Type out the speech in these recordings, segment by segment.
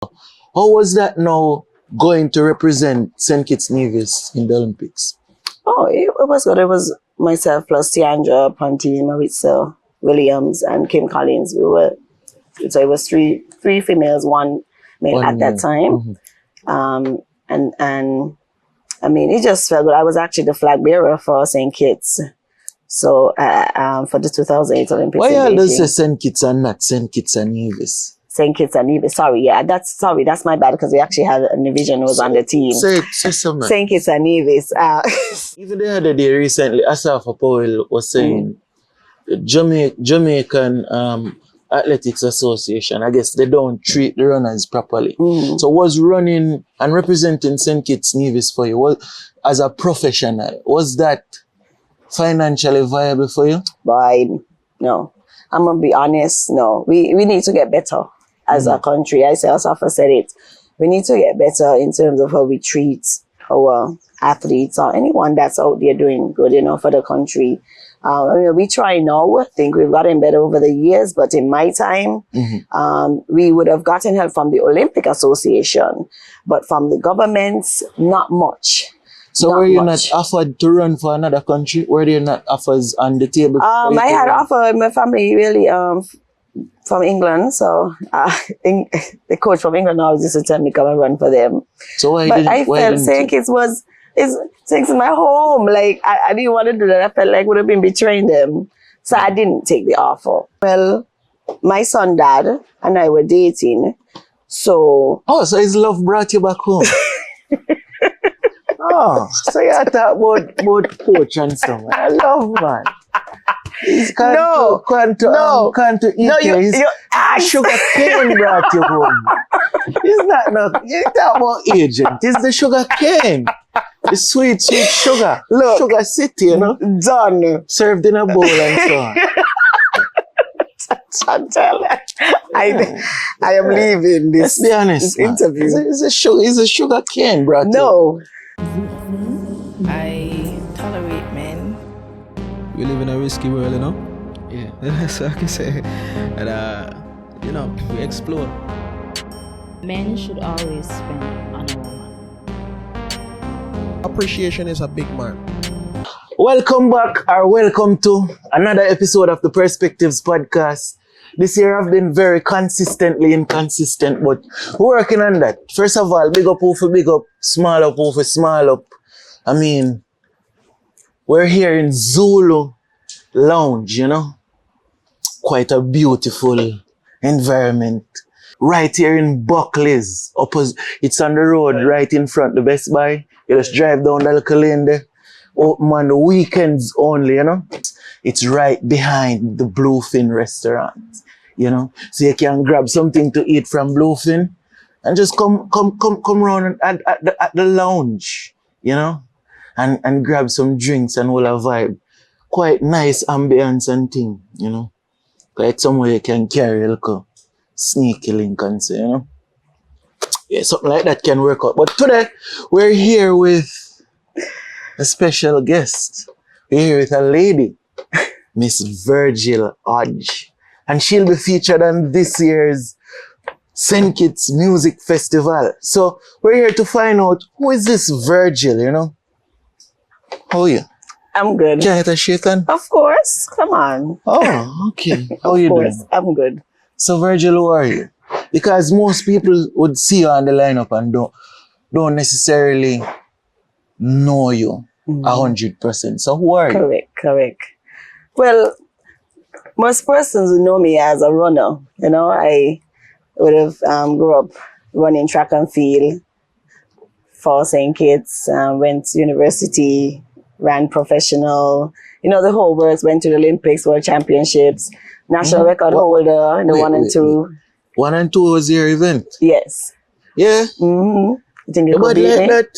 How was that now going to represent St. Kitts Nevis in the Olympics? Oh, it was good. It was myself plus Tiandra, Ponty, Maritza Williams, and Kim Collins. So it was three females, one male at that time. And I mean, it just felt good. I was actually the flag bearer for St. Kitts. So for the 2008 Olympics. Why are those St. Kitts and not St. Kitts and Nevis? St. Kitts and Nevis. Sorry, yeah, that's my bad because we actually had a division was on the team. Say something. St. Kitts and Nevis. Even the other day recently, Asafa Powell was saying Jamaican Athletics Association, I guess they don't treat the runners properly. So was running and representing St. Kitts Nevis for you, as a professional, was that financially viable for you? No. I'm going to be honest, no. We need to get better as a country. I also said it. We need to get better in terms of how we treat our athletes or anyone that's out there doing good, for the country. We try now. I think we've gotten better over the years, but in my time, we would have gotten help from the Olympic Association, but from the governments, not much. So were you not offered to run for another country? Were there not offers on the table? I had offer my family really from England. So the coach from England always used to tell me come and run for them. So why but didn't, I felt St. Kitts St. my home. Like I didn't want to do that. I felt like I would have been betraying them. So I didn't take the offer. Well, my son dad and I were dating. So so his love brought you back home. So you talk about coach and stuff. I love man. He's can't to eat sugar cane brought you home. It's not you talk about agent. It's the sugar cane. The sweet sugar. Look, sugar city, done. Served in a bowl and so on. Chantal, I am leaving this. Let's be honest, interview. It's a sugar cane, bro. No. I tolerate men. We live in a risky world, Yeah. So I can say. And, we explore. Men should always spend on a woman. Appreciation is a big man. Welcome back, or welcome to another episode of the Perspectives Podcast. This year I've been very consistently inconsistent, but we're working on that. First of all, big up, big up, small up, small up. I mean, we're here in Zulu Lounge, Quite a beautiful environment. Right here in Buckley's. It's on the road right in front, the Best Buy. You just drive down the little lane there. Open on the weekends only, It's right behind the Bluefin restaurant, So you can grab something to eat from Bluefin and just come around at the lounge, and grab some drinks and all a vibe. Quite nice ambience and thing, Like somewhere you can carry a little sneaky link and say, Yeah, something like that can work out. But today, we're here with a special guest. We're here with a lady, Miss Virgil Hodge. And she'll be featured on this year's St. Kitts Music Festival. So we're here to find out who is this Virgil, How are you? I'm good. Can I hit a shake on? Of course. Come on. Oh, okay. How are you doing? I'm good. So Virgil, who are you? Because most people would see you on the lineup and don't necessarily know you 100%. So who are you? Correct. Well, most persons would know me as a runner. I would have grew up running track and field for St. Kitts, went to university, ran professional. The whole works, went to the Olympics, World Championships, national record holder in the 1 and 2. 1 and 2 was your event? Yes. Yeah? You think you could beat me? That?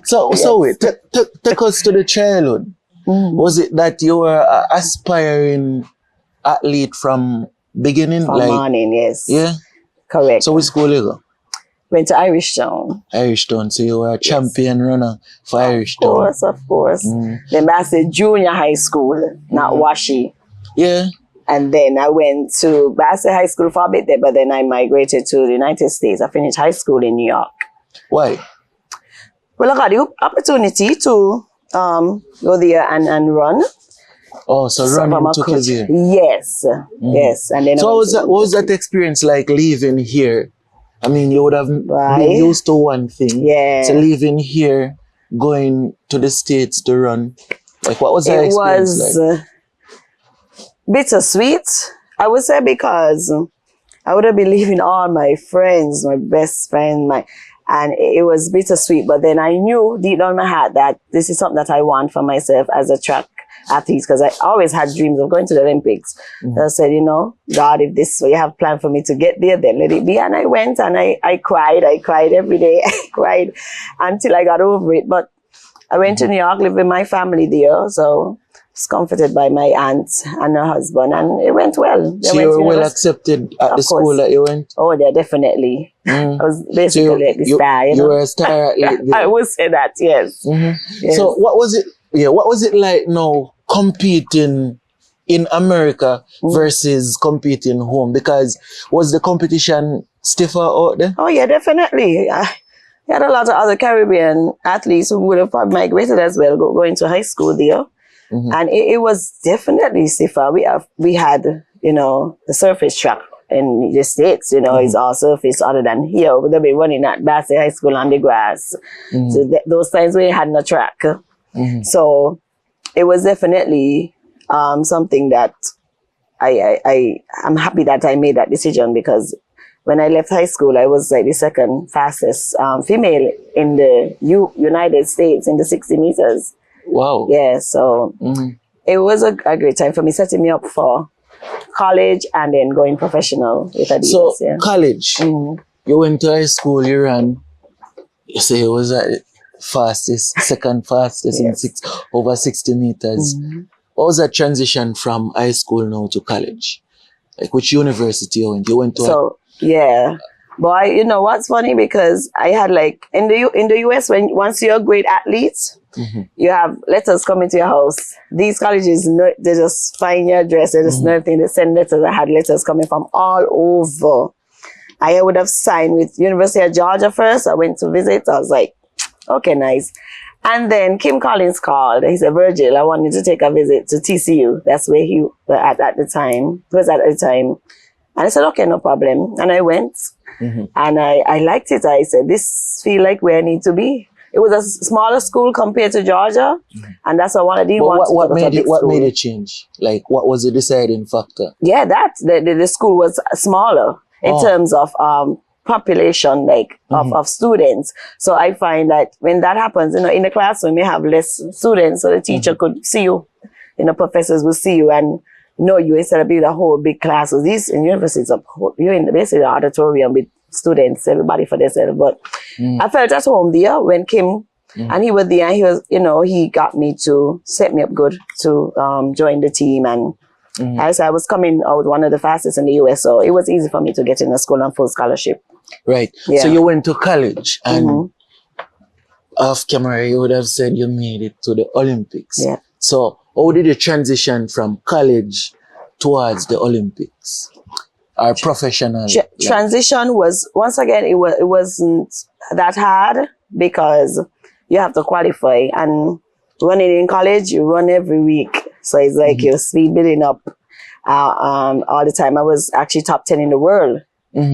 So wait, take us to the childhood. Was it that you were an aspiring athlete from beginning? From morning, yes. Yeah? Correct. So which school you go? Went to Irish Town. Irish Town, so you were a champion runner for Irish Town. Of course. Then I said junior high school, not Washi. Yeah. And then I went to Bassett High School for a bit there, but then I migrated to the United States. I finished high school in New York. Why? Well, I got the opportunity to go there and run. Oh, so running took you there. Yes, yes. And then So what was that experience like leaving here? I mean, you would have been used to one thing. Yeah. So leaving here, going to the States to run. Like, what was that experience like? Bittersweet, I would say, because I would have been leaving all my friends, my best friend, and it was bittersweet. But then I knew deep down in my heart that this is something that I want for myself as a track athlete, because I always had dreams of going to the Olympics. So I said, God, if this is what you have planned for me to get there, then let it be. And I went and I cried every day. I cried until I got over it. But I went to New York, lived with my family there. So I was comforted by my aunt and her husband, and it went well. So you were well accepted at the school that you went? Oh, yeah, definitely. I was basically the star. You were a star athlete there. I would say that, yes. Yes. So what was it? Yeah, what was it like now competing in America versus competing home? Because was the competition stiffer out there? Oh, yeah, definitely. We had a lot of other Caribbean athletes who would have probably migrated as well, going to high school there. And it was definitely stiffer. We had, the surface track in the States, is all surface other than here. They've been running at Bassett High School on the grass. So those times we had no track. So it was definitely something that I'm happy that I made that decision, because when I left high school, I was like the second fastest female in the United States in the 60 meters. Wow. Yeah, so it was a great time for me, setting me up for college and then going professional with Adidas. So college, you went to high school, you ran, you say it was at fastest, second fastest in over 60 meters. What was that transition from high school now to college? Like, which university you went? You went to Boy, what's funny, because I had like in the US, once you're a great athlete, you have letters coming to your house. These colleges, they just find your address, they just know everything. They send letters. I had letters coming from all over. I would have signed with University of Georgia first. I went to visit. I was like, okay, nice. And then Kim Collins called. He said, Virgil, I want you to take a visit to TCU. That's where he was at the time. And I said, okay, no problem. And I went and I liked it. I said, this feel like where I need to be. It was a smaller school compared to Georgia. And that's what I didn't want. What made it change? Like, what was the deciding factor? Yeah, the school was smaller in terms of population, of students. So I find that when that happens, in the classroom, you have less students, so the teacher could see you, professors will see you and know you instead of being a whole big class. So these in universities, you're in basically the auditorium with students, everybody for themselves. But I felt at home there when Kim and he was there. He was, he got me to set me up good to join the team. And as I was coming out one of the fastest in the US, so it was easy for me to get in a school on full scholarship. Right. Yeah. So you went to college and off camera, you would have said you made it to the Olympics. Yeah. So how did you transition from college towards the Olympics? Or professional? Transition was, once again, it wasn't that hard, because you have to qualify. And running in college, you run every week. So it's like your speed building up all the time. I was actually top 10 in the world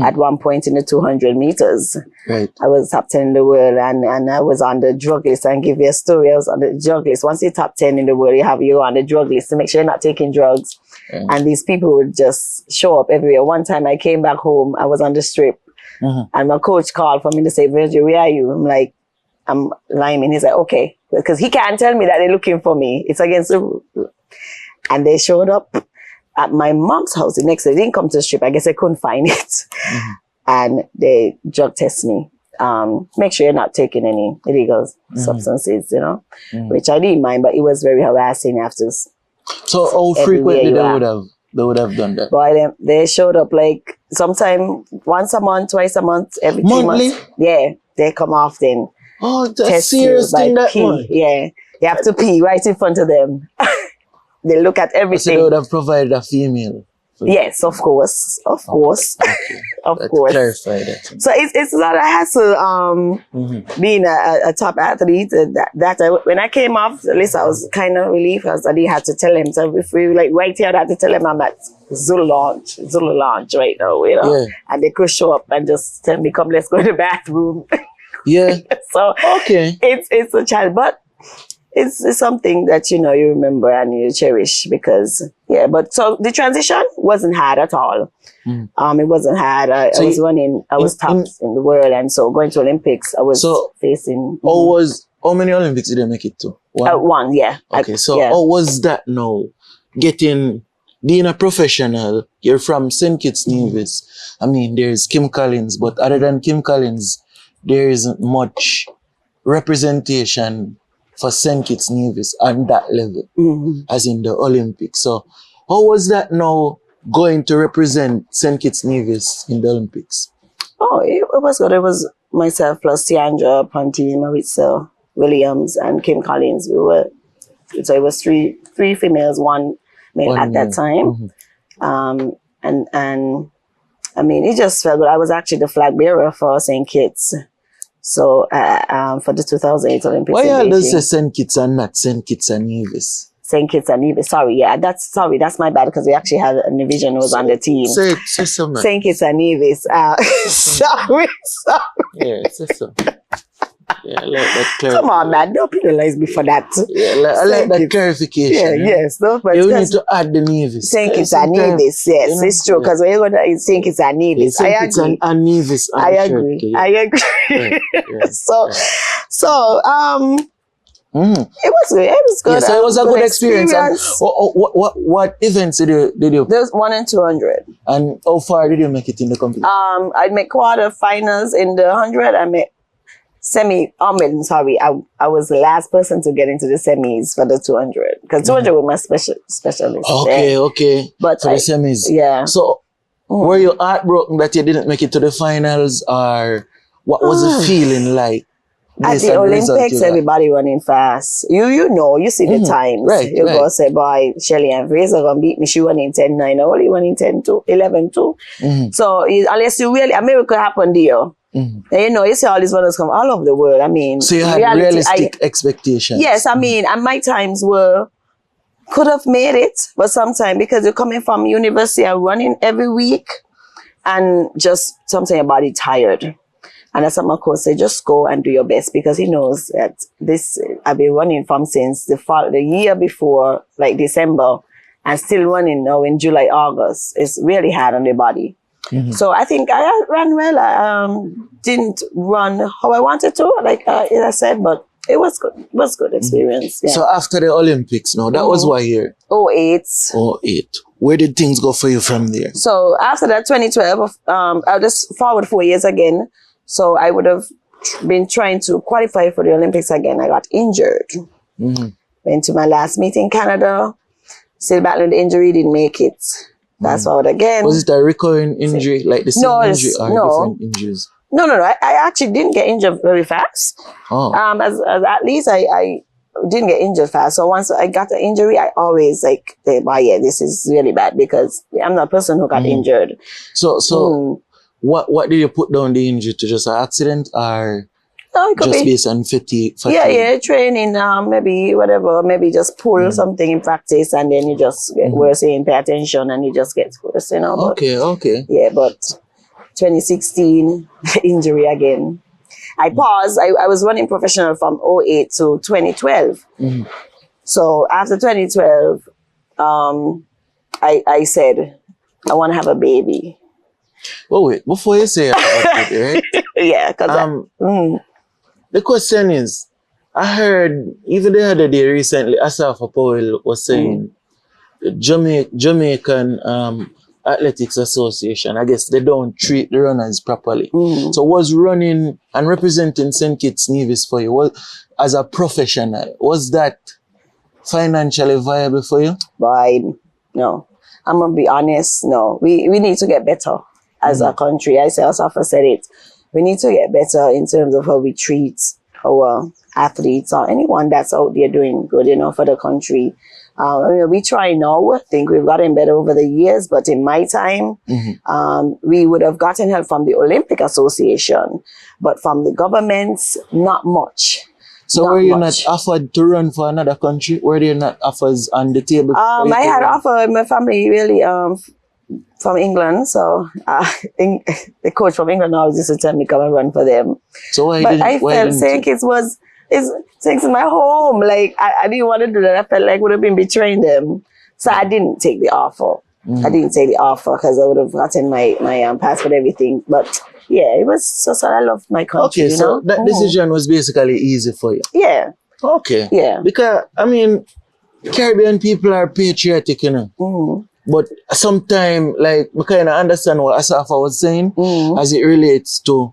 at one point in the 200 meters. Right. I was top 10 in the world, and I was on the drug list. I can give you a story. I was on the drug list. Once you're top 10 in the world, you're on the drug list to make sure you're not taking drugs. And these people would just show up everywhere. One time I came back home, I was on the strip, and my coach called for me to say, Virgil, where are you? I'm like, I'm liming. He's like, okay. Because he can't tell me that they're looking for me. It's against the rule. And they showed up at my mom's house the next day. They didn't come to the strip. I guess I couldn't find it. And they drug test me. Make sure you're not taking any illegal substances, which I didn't mind, but it was very harassing after. So how frequently they would have done that? Boy, they showed up like sometime once a month, twice a month, every 3 months. Yeah, they come often. Oh, that's serious thing, that pee. one. Yeah, you have to pee right in front of them. They look at So they everything. would have provided a female. Yes, of course. Of course. Okay. Of Let's course. clarify that. So it's not a hassle being a top athlete. When I came off the list, I was kind of relieved because I didn't have to tell him. So if we like right here, I had to tell him I'm at Zulu Lounge right now, you know. Yeah. And they could show up and just tell me, come, let's go to the bathroom. Yeah. So Okay. it's a child, but it's something that you remember and you cherish because but so the transition wasn't hard at all. It wasn't hard. I was running, I was top in the world, and so going to Olympics I was facing How many Olympics did they make it to? one, yeah. Okay, how was that now? Being a professional, you're from St. Kitts Nevis. I mean, there's Kim Collins, but other than Kim Collins, there isn't much representation for St. Kitts Nevis on that level, as in the Olympics. So, how was that now going to represent St. Kitts Nevis in the Olympics? Oh, it was good. It was myself plus Tiandra, Ponty, Maritza Williams, and Kim Collins. So it was three females, one male at that time. And I mean, it just felt good. I was actually the flag bearer for St. Kitts. So for the 2008 Olympics. Why are those St. Kitts and not St. Kitts and Nevis? St. Kitts and Nevis. Sorry, that's my bad because we actually had a division was on the team. Say so, man. St. Kitts and Nevis. Sorry. Yeah, say so. Yeah, I like that clarification. Come on, man. Don't penalize me for that. Yeah, I like that clarification. Yeah, yes. No, but you need to add the Nevis. St. Kitts and Nevis, yes. It's true. Because when you're going to St. Kitts and Nevis, I agree. St. Kitts and Nevis. I agree. I agree. So, it was good. It was good. Yeah, so it was a good experience. And what events did you? There's 1 in 200. And how far did you make it in the competition? I made quarterfinals in the 100. I made sorry. I was the last person to get into the semis for the 200 because 200 were my specialist. Okay. But for the semis. Yeah. So were you heartbroken that you didn't make it to the finals, or what was the feeling like? At the Olympics, everybody running fast. You see the times. Right, You go say, boy, Shelly and Fraser gonna beat me. She running 10-9. I only running 10-2, 11-2. So unless you really, a miracle happened there. And you see all these runners come all over the world. I mean, so you had realistic expectations. Yes, I mean, and my times could have made it, but sometimes because you're coming from university and running every week, and just sometimes your body tired. And that's what my coach said, just go and do your best because he knows that I've been running from since the year before, like December, and still running now in July, August. It's really hard on the body. So I think I ran well. I didn't run how I wanted to, like as I said, but it was good. It was good experience. Yeah. So after the Olympics, now that was what year? 08. 08. Where did things go for you from there? So after that, 2012, I'll just forward 4 years again. So I would have been trying to qualify for the Olympics again. I got injured. Went to my last meet in Canada. Still battling the injury, didn't make it. That's forward again. Was it a recurring injury, like the same injury or different injuries? No. I actually didn't get injured very fast. As at least I didn't get injured fast. So once I got the injury, I always this is really bad because I'm not a person who got injured. So what did you put down the injury to? Just an accident or no, it could just be based on fatigue? Yeah, training, maybe whatever, maybe just pull something in practice and then you just get worse and pay attention and you just get worse, But, okay. Yeah, but 2016, injury again. I paused. I was running professional from 08 to 2012. So after 2012, I said, I want to have a baby. Well, wait, before you say about it, right? Yeah, because the question is, I heard even the other day recently, Asafa Powell was saying the Jamaican Athletics Association, I guess they don't treat the runners properly. So was running and representing St. Kitts Nevis for you, as a professional, was that financially viable for you? No. I'm going to be honest, no. We need to get better as a country. I said it. We need to get better in terms of how we treat our athletes or anyone that's out there doing good, for the country. We try now. I think we've gotten better over the years, but in my time, we would have gotten help from the Olympic Association, but from the governments, not much. So were you not offered to run for another country? Were there not offers on the table? I had offered my family really from England, so the coach from England always used to tell me come and run for them. So why But didn't I felt St. Kitts was my home. Like I didn't want to do that. I felt like I would have been betraying them, so I didn't take the offer. I didn't take the offer because I would have gotten my passport, everything. But yeah, it was just I love my country. Okay, so that decision was basically easy for you. Yeah. Okay. Yeah. Because I mean, Caribbean people are patriotic, you know. But sometimes, like, I kind of understand what Asafa was saying as it relates to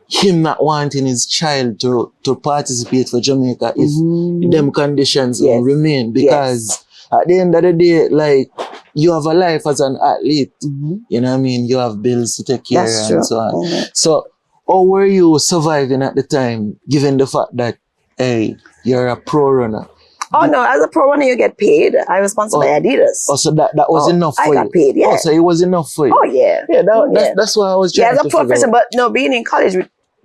him not wanting his child to participate for Jamaica if them conditions will remain. Because at the end of the day, like, you have a life as an athlete. You know what I mean? You have bills to take care of and so on. So, how were you surviving at the time, given the fact that, hey, you're a pro runner? Oh no, as a pro runner you get paid. I was sponsored by Adidas. Oh, so that was enough for you? I got paid, yeah. Oh, so it was enough for you? Oh yeah. Yeah, that's what I was trying to as a professional, but no, being in college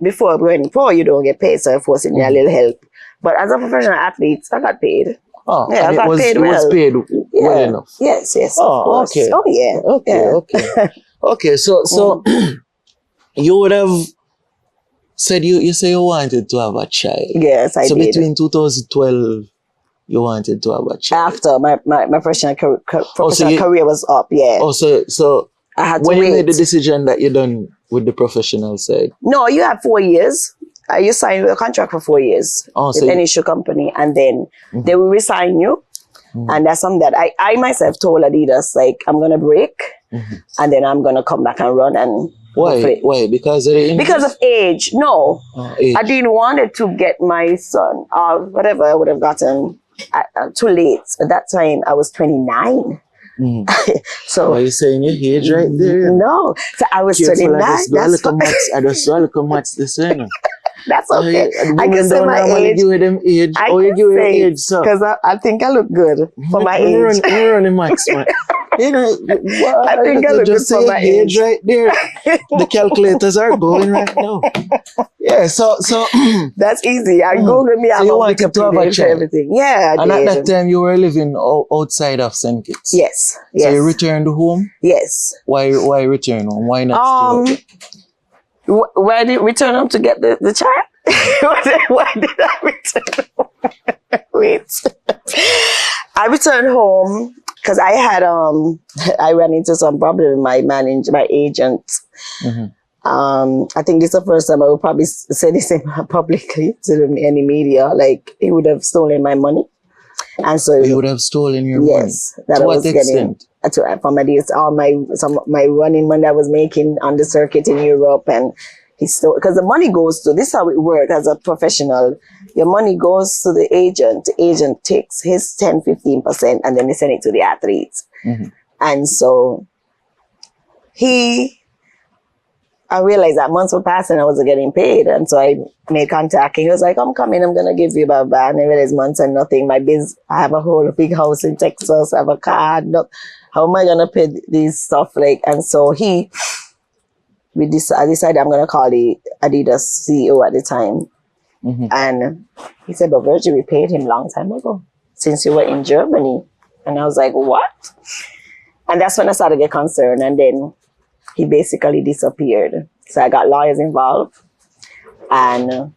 before going pro, you don't get paid, so I forced me a little help. But as a professional athlete, I got paid. Oh, yeah, I got paid well. It was paid well enough? Yes, Oh, okay. Oh yeah. Okay. Okay, so you would have said you say you wanted to have a child. Yes, I did. So between 2012, you wanted to have a child. After my professional career was up, yeah. Oh, so I had to when wait. you made the decision that you done with the professional side? No, you have 4 years. You signed a contract for 4 years with any shoe company, and then they will resign you. And that's something that I myself told Adidas, like, I'm gonna break, and then I'm gonna come back and run and. Why? Because of the injuries? Because of age. No, age. I didn't want it to get my son or whatever I would have gotten too late. At that time, I was 29. So are you saying your age right there? No, so I was 29. That's That's okay. I can say my age. Give them age. I you can give say age, so. because I think I look good for my age. You're running max, man. You know, I think I look good for my age right there. The calculators are going right now. Yeah, so that's easy. I Google me. So you wanted to have a child. Everything. Yeah, I and did. at that time you were living outside of St. Kitts. Yes. So you returned home. Yes. Why return home? Why not stay? Why did return home to get the child? Why did I return home? Wait. I returned home because I had I ran into some problem with my agent. I think this is the first time I would probably say this publicly to any media. Like, he would have stolen my money, and so he would have stolen your money. Yes, that to I what was extent? getting from all my running money I was making on the circuit in Europe, and he stole, because the money goes to, this is how it works as a professional. Your money goes to the agent. The agent takes his 10-15% and then they send it to the athletes. And so I realized that months were passing, I wasn't getting paid. And so I made contact. He was like, I'm coming, I'm going to give you blah, blah. And I realized months and nothing. I have a whole big house in Texas. I have a car. How am I going to pay these stuff? Like, and so I decided I'm going to call the Adidas CEO at the time. And he said, but Virgil, we paid him long time ago, since you were in Germany. And I was like, what? And that's when I started to get concerned. And then he basically disappeared. So I got lawyers involved and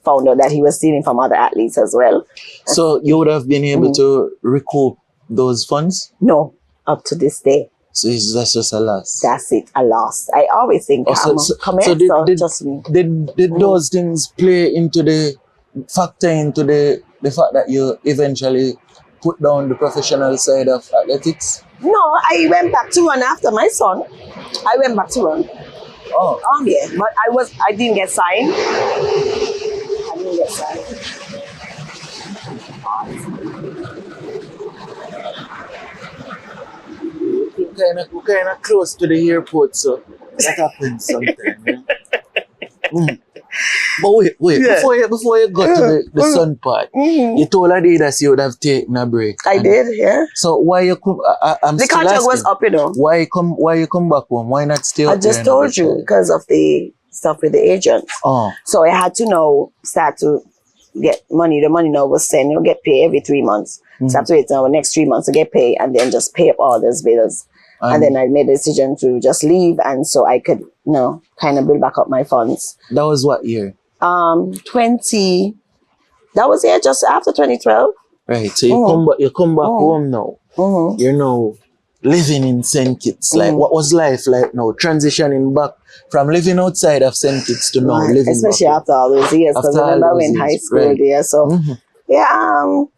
found out that he was stealing from other athletes as well. So you would have been able to recoup those funds? No, up to this day. So that's just a loss? That's it, a loss. I always think, did those things factor into the fact that you eventually put down the professional side of athletics? No, I went back to run after my son. I went back to run. Oh. Yeah, but I didn't get signed. We're kind of close to the airport, so that happens sometimes. But wait. Yeah. Before you got to the sun part, you told Adidas you would have taken a break. I did, yeah. So why you come? I'm The still contract asking, was up, you know. Why you come back home? Why not stay? I out there just and have a told you child? because of the stuff with the agents. Oh, So I had to now start to get money. The money now was sent. You get paid every 3 months. So I have to wait now the next 3 months to get paid and then just pay up all those bills. And then I made the decision to just leave, and so I could, kind of build back up my funds. that was what year? 20. That was just after 2012. Right. So you come back home now. You're now living in St. Kitts. Like, what was life like now? Transitioning back from living outside of St. Kitts to now living especially back after all those years. Because I remember in high school there. So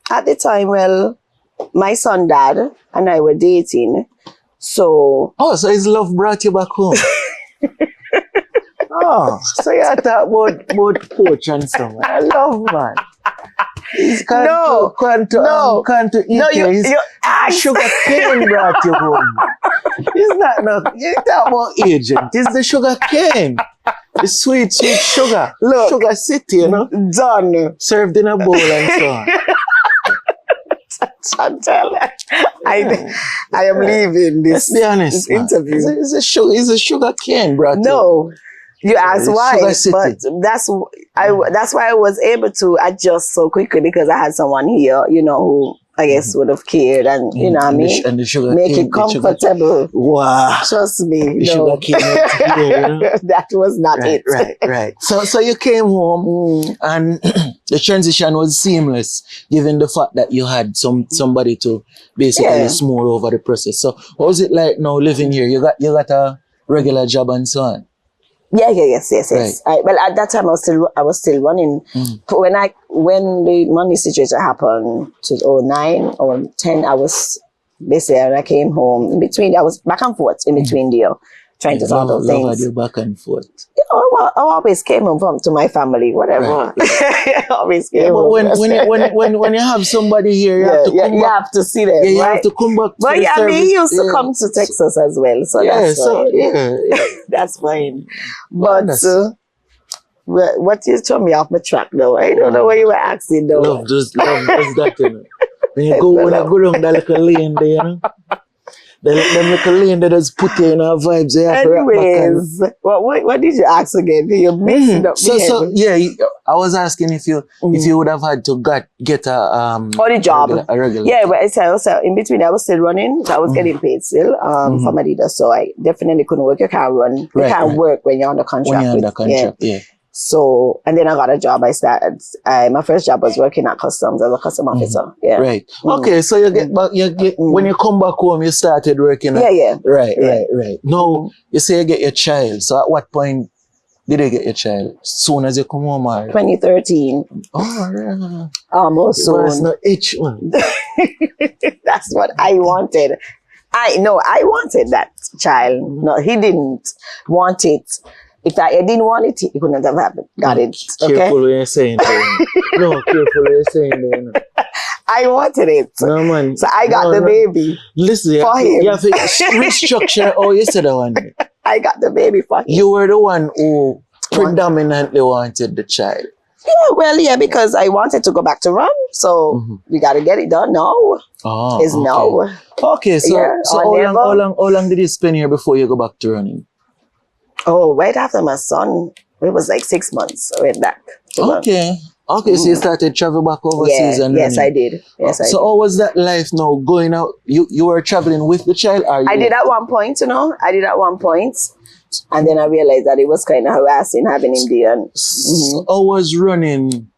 at the time, well, my son dad and I were dating. So so his love brought you back home. So you talk about coach and stuff. I love, man. He's can't eat you sugar cane brought you home. It's not you talk about agent. It's the sugar cane. The sweet sugar. Look, sugar city, done. served in a bowl and so on. Chantal, I am leaving this, Let's be honest, this interview. It's a sugar cane, bro. No, you asked why, Sugar City. but that's why I was able to adjust so quickly, because I had someone here, who I guess would have cared, and you know what I mean, and the sugar make cane, it comfortable. Wow. Trust me, The sugar cane out here, that was not it. Right. So you came home and the transition was seamless, given the fact that you had somebody to basically smooth over the process. So what was it like now living here? You got a regular job and so on? Yes. Right. Well, at that time I was still running. When the money situation happened to 09 or 10, I was busy and I came home. In between, I was back and forth in between there, trying to sort out things. You back and forth. I always came home to my family, whatever. I always came but home. when you have somebody here, you have to come you back. have to see them. Yeah, you right? have to come back. But he used to come to Texas as well, so that's fine. That's fine. But what you told me off my track though, I don't know what you were asking though. Love does that, you know. When you go down that little lane there, you know. Them little lane that just put you in our vibes. Anyways, what did you ask again? You're mixing up. I was asking if you would have had to get a the job. A regular. Yeah, but it's also in between. I was still running. So I was getting paid still from Adidas. So I definitely couldn't work. You can't run. You can't work when you're under contract. Yeah. So, and then I got a job. I started, my first job was working at customs as a custom officer. Yeah. Right. Okay. So you get back, when you come back home, you started working. Right. Now, you say you get your child. So at what point did you get your child? Soon as you come home, or? 2013. Oh, yeah. Almost soon. It's not each one. That's what I wanted. I wanted that child. No, he didn't want it. If I didn't want it, it couldn't have happened. Got it? Okay? Careful what you're saying there. No, careful what you're saying there. I wanted it. No, man. So I got the baby. Listen, for him. You have to restructure. Oh, you said that one. I got the baby for him. You were the one who predominantly wanted the child. Yeah, because I wanted to go back to run. So we got to get it done now. Oh, it's no. Okay, so how long did you spend here before you go back to running? Oh, right after my son, it was like 6 months. I went back. Okay, so you started travel back overseas and yes, I did. So how was that life now going out? You were traveling with the child? I did at one point, and then I realized that it was kind of harassing having him there. How was running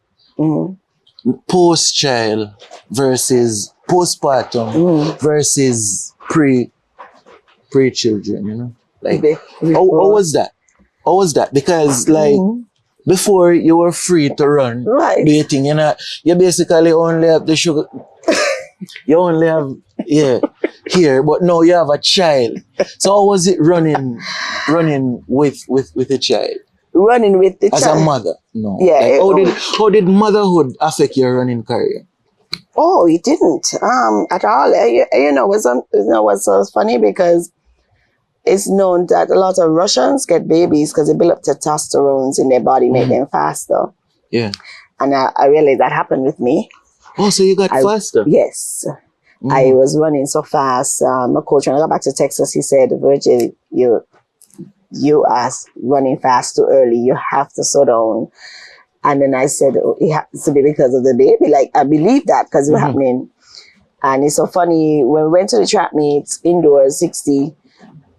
post-child versus postpartum versus pre-children, you know? Like, how was that? How was that? Because like before you were free to run, dating, you basically only have the sugar. You only have here, but now you have a child. So how was it running with a child? Running with the child as a mother? No. Yeah. Like, how did motherhood affect your running career? Oh, it didn't at all. You know, it was funny because it's known that a lot of Russians get babies because they build up testosterone in their body, make them faster. Yeah. And I realized that happened with me. Oh, so you got faster? Yes. I was running so fast. My coach, when I got back to Texas, he said, Virgil, you are running fast too early. You have to slow down. And then I said, oh, it has to be because of the baby. Like, I believe that because it was happening. And it's so funny, when we went to the track meets indoors, 60,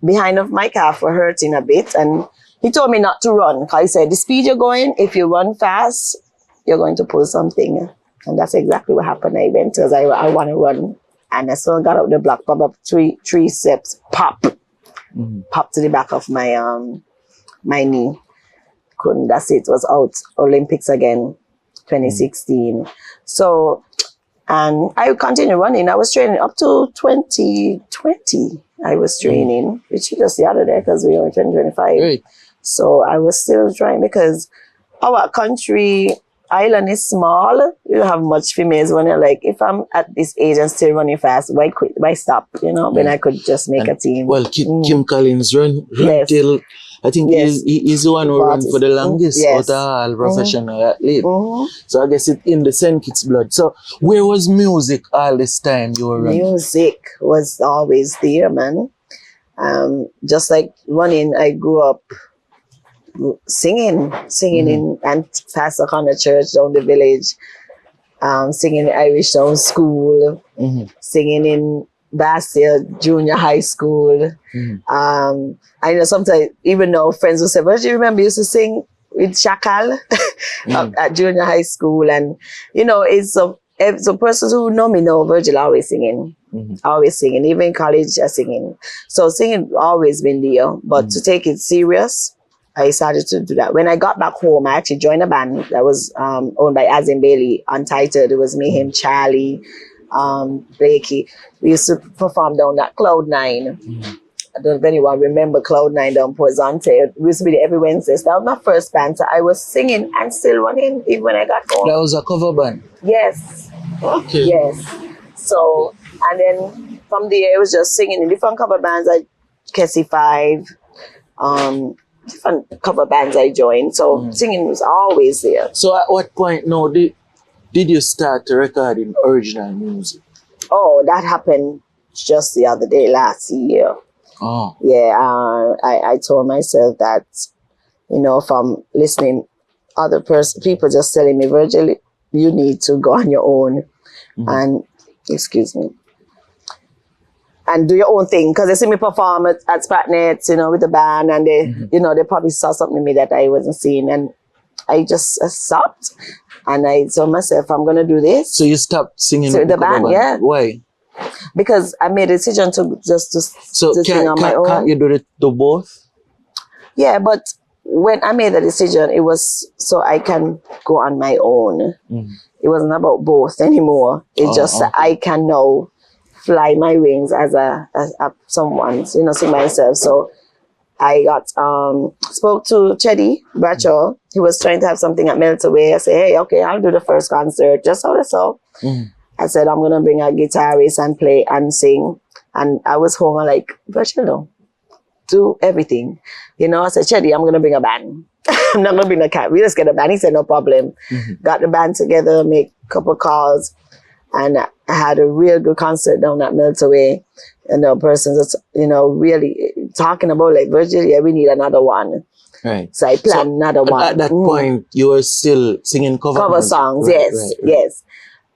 behind of my calf were hurting a bit. And he told me not to run. Because he said, the speed you're going, if you run fast, you're going to pull something. And that's exactly what happened. I went because I want to run. And as soon as I got up the block, pop up three steps, pop. Pop to the back of my my knee. Couldn't, that's it, was out. Olympics again, 2016. So, and I continued running. I was training up to 2020. I was training, which is just the other day because we were in 2025. Right. So I was still trying because our country, island is small. We don't have much females when you're like, if I'm at this age and still running fast, why quit? Why stop? You know, when I could just make a team. Well, Kim Collins run Yes. till, I think he's the one who ran for the longest out of all professional athlete. So I guess it's in the St. Kitts blood. So where was music all this time you were running? Music was always there, man. Just like running, I grew up singing in and Pastor Connor Church down the village, singing in Irish Town School, singing in Bastia Junior High School. I know sometimes even though friends will say, "But do you remember you used to sing with Shakal at Junior High School?" And you know, it's so persons who know me know Virgil always singing. Always singing, even in college singing. So singing always been there, but to take it serious, I started to do that. When I got back home, I actually joined a band that was owned by Azim Bailey, Untitled. It was me, him, Charlie, Blakey. We used to perform down at Cloud9. I don't know if anyone remember Cloud9 down Port Zante. We used to be there every Wednesday. So that was my first band. So I was singing and still running even when I got home. That was a cover band? Yes. Okay. Yes. So, and then from there, it was just singing in different cover bands like Kessie 5, different cover bands I joined. So singing was always there. So at what point now did you start recording original music? Oh, that happened just the other day, last year. Oh. Yeah, I told myself that, you know, from listening other people just telling me, Virgil, you need to go on your own and, excuse me, and do your own thing. Because they see me perform at Spatnets, you know, with the band, and they, you know, they probably saw something in me that I wasn't seeing. And I just stopped. And I told myself, I'm going to do this. So you stopped singing So with the band, yeah. Why? Because I made a decision to sing on my own. Can't you do both? Yeah, but when I made the decision, it was so I can go on my own. It wasn't about both anymore. It's just that I can now fly my wings as a someone, you know, sing myself. So I got spoke to Cheddy Bradshaw. He was trying to have something at Meltaway. I said, hey, okay, I'll do the first concert. Just how that's all. I said, I'm gonna bring a guitarist and play and sing. And I was home and like, Virgil, do everything. You know, I said, Cheddy, I'm gonna bring a band. I'm not gonna bring a cat. We just get a band. He said, no problem. Got the band together, make a couple calls, and I had a real good concert down at Meltaway. And the person that's, you know, really talking about like, Virgil, yeah, we need another one. Right. So I planned another one. At that point, you were still singing cover songs. Right, Yes, right. yes.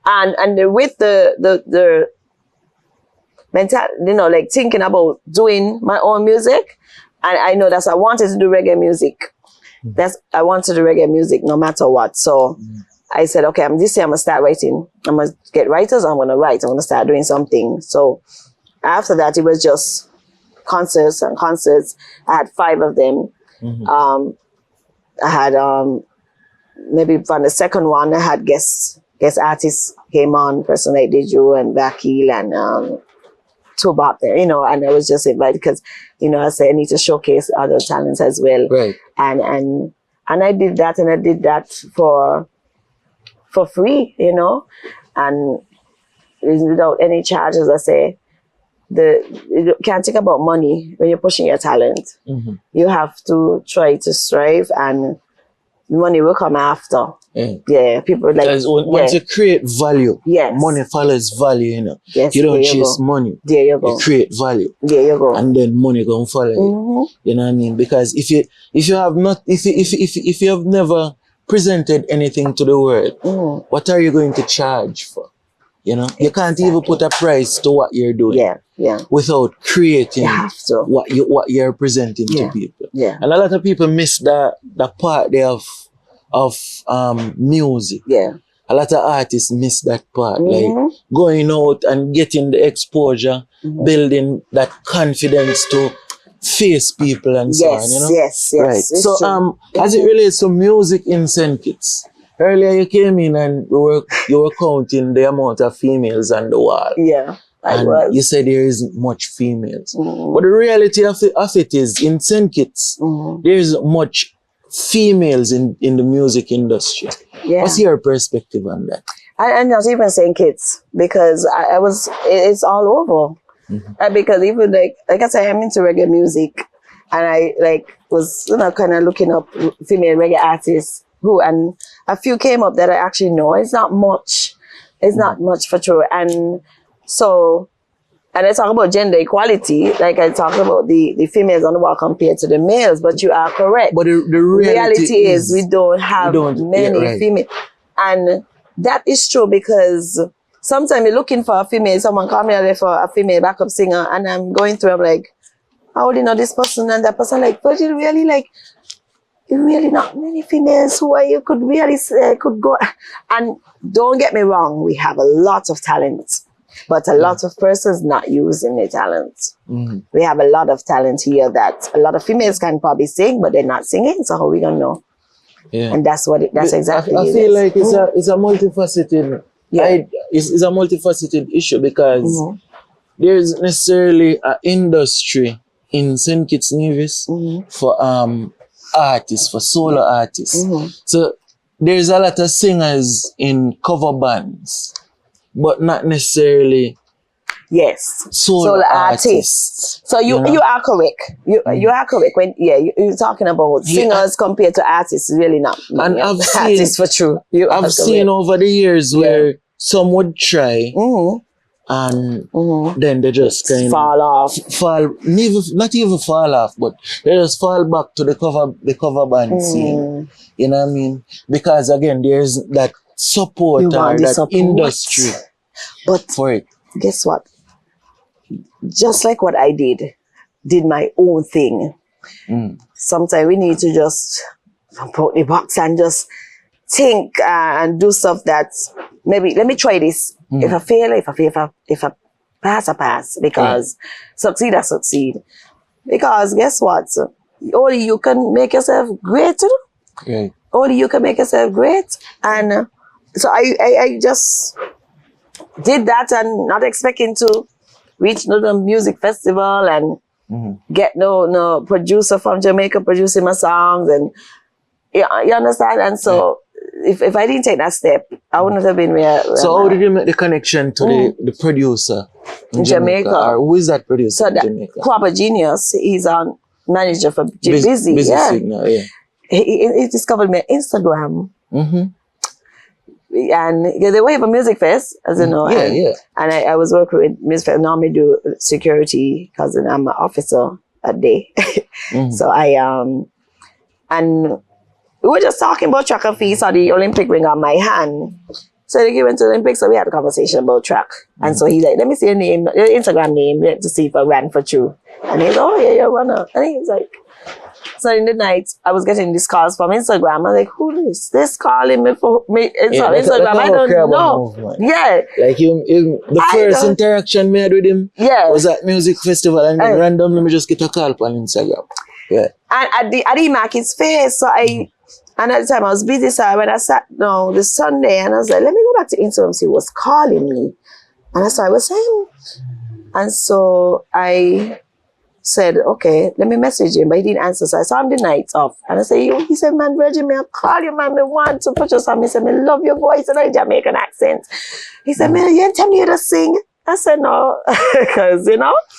And with the mental, you know, like thinking about doing my own music, and I know that's I wanted to do reggae music. I wanted to do reggae music no matter what. So I said, okay, this year I'm gonna start writing. I'm gonna get writers. I'm gonna write. I'm gonna start doing something. So after that, it was just concerts and concerts. I had 5 of them. I had maybe from the second one, I had guest artists came on, person like Deju and Bakil and Tubop there, you know, and I was just invited because, you know, I said I need to showcase other talents as well. Right. And I did that, and I did that for free, you know, and without any charges. I say, you can't think about money when you're pushing your talent. You have to try to strive, and money will come after. Yeah, people like because once you create value, yes, money follows value. You know, yes, you don't there chase go. money. There you go. You create value. There you go. And then money gonna follow you. You know what I mean? Because if you have not if you have never presented anything to the world, what are you going to charge for? You know, you can't even put a price to what you're doing. Yeah. Without creating You have to. what you're presenting to people. Yeah. And a lot of people miss the part there of music. Yeah. A lot of artists miss that part, like going out and getting the exposure, building that confidence to face people and so on, you know? Yes. Right. It's So true. as it relates to music in St. Kitts, earlier you came in and you were counting the amount of females on the wall. Yeah. And you said there isn't much females. But the reality of it is, in St. Kitts, there isn't much females in the music industry. Yeah. What's your perspective on that? And not even saying kids, because it's all over. Because even like I said, I'm into reggae music, and I was kind of looking up female reggae artists and a few came up that I actually know. It's not much. It's not much for sure. And so, and I talk about gender equality, like I talk about the females on the wall compared to the males, but you are correct. But the reality is we don't have many females. And that is true, because sometimes you're looking for a female, someone call me out there for a female backup singer, and I'm going through, I'm like, how do you know this person and that person? Like, but you really really not many females who you could really could go. And don't get me wrong, we have a lot of talent, but a lot of persons not using their talent. We have a lot of talent here that a lot of females can probably sing, but they're not singing. So how are we gonna know? Yeah. And that's exactly. I feel like it's a multifaceted. It's a multifaceted issue, because there isn't necessarily an industry in St. Kitts Nevis for artists, for solo artists. So there's a lot of singers in cover bands, but not necessarily solo artists. So you are correct. You are correct when you're talking about singers compared to artists. Really not. And I've seen artists for true. I've seen over the years where some would try and then they just kind of fall off. Not even fall off, but they just fall back to the cover band scene. You know what I mean? Because again, there's that support or that industry for it. Guess what? Just like what I did my own thing. Sometimes we need to just put the box and just think and do stuff that maybe let me try this. If I fail, if I pass, I pass. Because succeed, I succeed. Because guess what? Only you can make yourself great. Only you can make yourself great. And so I just did that, and not expecting to reach another music festival and get no producer from Jamaica producing my songs, and you understand. And so if I didn't take that step, I wouldn't have been where. So how did you make the connection to the producer in Jamaica? Or who is that producer in Jamaica? Kwaba Genius. He's a manager for Busy. Signal, He discovered me on Instagram. And they were have a music fest, as you know. And I was working with music fest. Normally do security because I'm an officer that day. So and we were just talking about track and field. So the Olympic ring on my hand. So they went to the Olympics, so we had a conversation about track. And so he's like, let me see your name, your Instagram name, to see if I ran for true. And he's like, oh yeah, you're runner. And he's like, so in the night, I was getting these calls from Instagram. I'm like, who is this calling me for me? Instagram, I don't know. Like the first interaction we had with him was at music festival, and then randomly me just get a call on Instagram. And I didn't mark his face, so and at the time I was busy, so when I sat down this Sunday, and I was like, let me go back to Instagram, see who was calling me. And that's what I was saying. And so I said, okay, let me message him, but he didn't answer. So I saw him the night off, and I said, he said, man, Virgil, may I call you, man, I want to put you something. He said, I love your voice and a Jamaican accent. He said, man, you tell me how to sing. I said no, because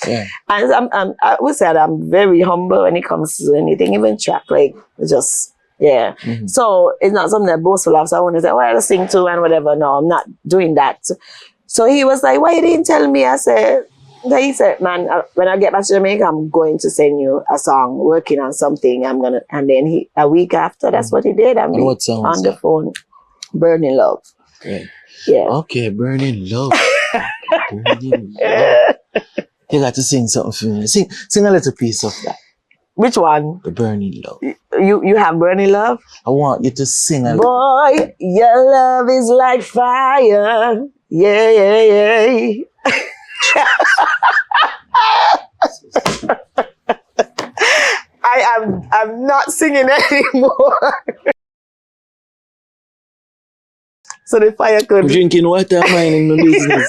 Yeah. and I would say that I'm very humble when it comes to anything, even track, like just yeah. Mm-hmm. So it's not something that boastful of. So I want to say, well, I sing too and whatever. No, I'm not doing that. So he was like, why you didn't tell me? I said. He said, man, when I get back to Jamaica, I'm going to send you a song, working on something. And then a week after, that's what he did. And we what song was on the that? phone, Burning Love. Right. Yeah. Okay, Burning Love. Burning Love. You got to sing something for me. Sing a little piece of that. Which one? The Burning Love. You have Burning Love? I want you to sing a little. Boy, your love is like fire. Yeah, yeah, yeah. I'm not singing anymore. So the fire could. We're drinking water, minding no business.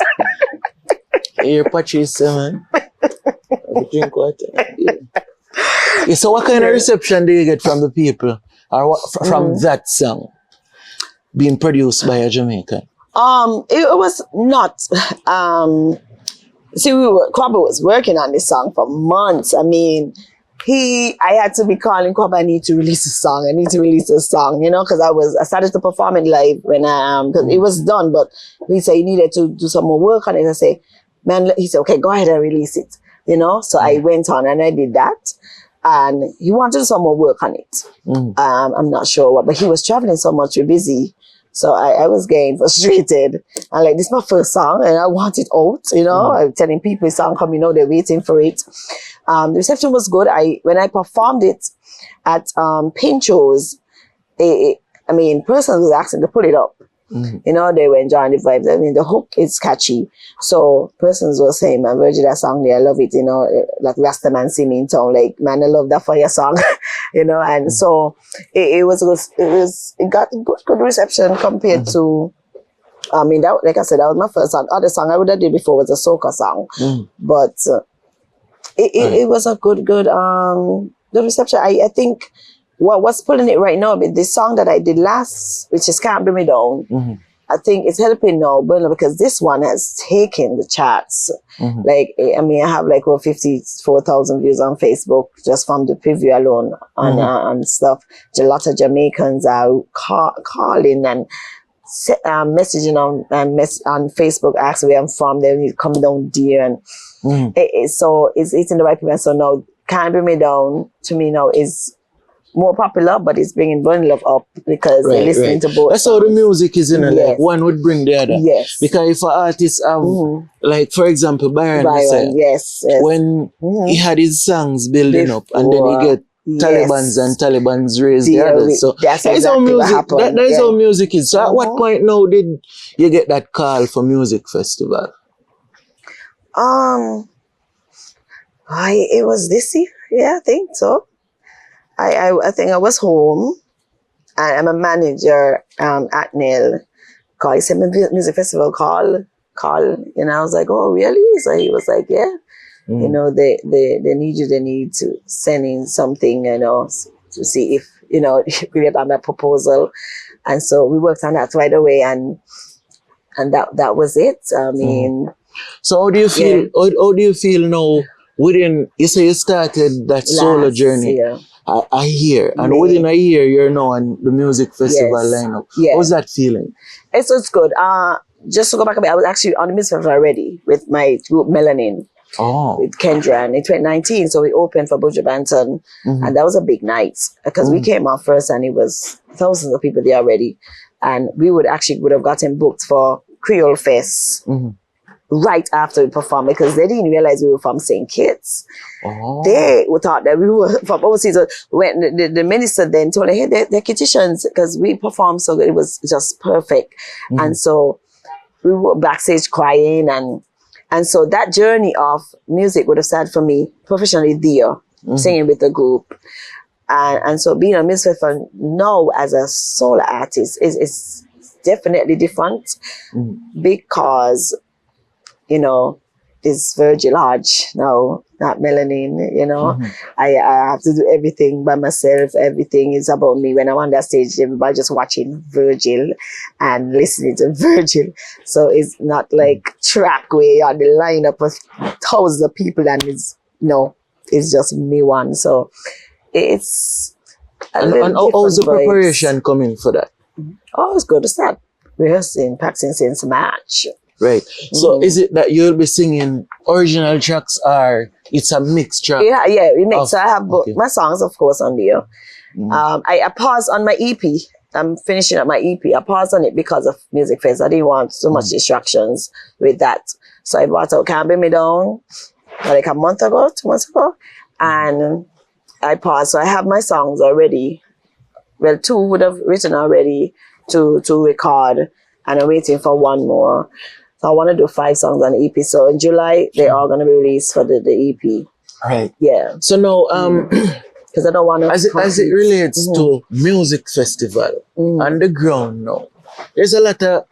You're patches, man. We drink water. Yeah. Yeah, so what kind of reception do you get from the people, or from that song being produced by a Jamaican? It was not. See, Kwaba was working on this song for months. I mean, I had to be calling Kwaba, I need to release a song, because I started to perform it live when because it was done, but he said he needed to do some more work on it. I say, man, he said, okay, go ahead and release it, So I went on and I did that. And he wanted some more work on it. I'm not sure what, but he was traveling so much, we're busy. So I was getting frustrated. And like, this is my first song and I want it out, I'm telling people it's song coming out, they're waiting for it. The reception was good. When I performed it at Pincho's, persons was asking to pull it up. They were enjoying the vibes. I mean, the hook is catchy. So persons were saying, man, Virgil, that song there, I love it, like Rastaman singing in town, like, man, I love that for your song, and so it got good reception compared to, like I said, that was my first song. Other song I would have did before was a soca song, but it was a good the reception. I think what's pulling it right now, but the song that I did last, which is Can't Bring Me Down, I think it's helping now, because this one has taken the charts. Like, I have like over 54,000 views on Facebook just from the preview alone and stuff. A lot of Jamaicans are calling and messaging on Facebook, asking where I'm from. They need to come down dear, and so it's in the right people. So now Can't Bring Me Down to me now is more popular, but it's bringing Burning Love up because they're listening to both. That's how the music is, Yes. like one would bring the other. Yes. Because if an artist have, like for example, Byron, yes. when he had his songs building up, and then he get Taliban's and Taliban's raised the others. So that's how exactly music. what happened. That is how music is. So at what point now did you get that call for music festival? It was this year. Yeah, I think so. I think I was home, and I'm a manager at Neil. He sent me a music festival call. I was like, oh really? So he was like, yeah. They need you. They need to send in something, to see if we get on that proposal, and so we worked on that right away, and that was it. I mean, so how do you feel? Yeah. How do you feel now? Within, you say you started that solo journey. Year. A year, and within a year, you're now on the music festival lineup. Yeah. How's that feeling? It's good. Just to go back a bit, I was actually on the music festival already with my group Melanin. With Kendra, and in 2019, so we opened for Buju Banton, and that was a big night because we came out first, and it was thousands of people there already, and we would have gotten booked for Creole Fest right after we performed because they didn't realize we were from St. Kitts. They thought that we were from overseas. So when the minister then told them, hey, they're Kittitians because we performed so good, it was just perfect, and so we were backstage crying and so that journey of music would have started for me professionally there, singing with the group. And so being a music festival now as a solo artist is definitely different because, is Virgil Hodge, no, not Melanin, you know. I have to do everything by myself. Everything is about me. When I'm on that stage, everybody just watching Virgil and listening to Virgil. So it's not like track where you're on the lineup of thousands of people and it's just me one. So it's and how's the preparation coming for that? Oh, it's good to start rehearsing, practicing since March. Right. So is it that you'll be singing original tracks or it's a mixed track? Yeah, we mix. So I have my songs, of course, on there. I paused on my EP. I'm finishing up my EP. I paused on it because of Music Fest. I didn't want so much distractions with that. So I brought out Can't Bring Me Down like a month ago, 2 months ago. And I paused. So I have my songs already. Well, 2 would have written already to record. And I'm waiting for 1 more. So I want to do 5 songs on the EP. So in July, they're all going to be released for the EP. Right. Yeah. So now, because I don't want to... As it relates to music festival, on the ground now, there's a lot of,